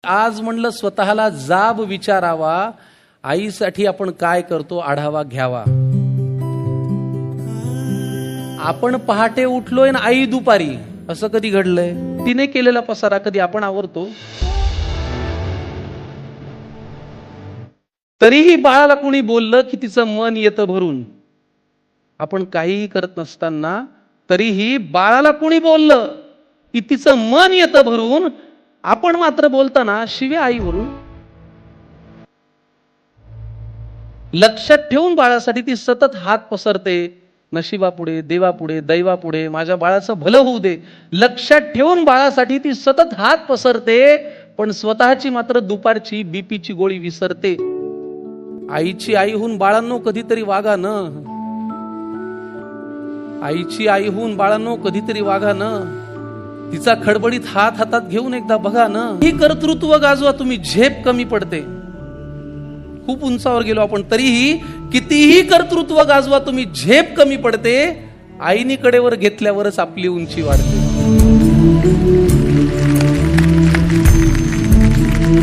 आज म्हणलं स्वतःला जाब विचारावा, आईसाठी आपण काय करतो आढावा घ्यावा. आपण पहाटे उठलोय ना आई दुपारी, असं कधी घडलंय? तिने केलेला पसारा कधी आपण आवरतो? तरीही बाळाला कोणी बोललं की तिचं मन येतं भरून. आपण काहीही करत नसताना तरीही बाळाला कोणी बोललं की तिचं मन येतं भरून, आपण मात्र बोलताना शिव्या आईवरून. लक्षात ठेवून बाळासाठी ती सतत हात पसरते, नशिबापुढे, देवापुढे, दैवापुढे, माझ्या बाळाचं भलं होऊ दे. लक्षात ठेवून बाळासाठी ती सतत हात पसरते, पण स्वतःची मात्र दुपारची बीपीची गोळी विसरते. आईची आईहून बाळांनो कधीतरी वागा न. आईची आईहून बाळांनो कधीतरी वागा न. तिचा खडबडीत हात हातात घेऊन एकदा बघा न. ही कर्तृत्व गाजवा तुम्ही, झेप कमी पडते. खूप उंचावर गेलो आपण, तरीही कितीही कर्तृत्व गाजवा तुम्ही, झेप कमी पडते. आईनी कडेवर घेतल्यावरच आपली उंची वाढते.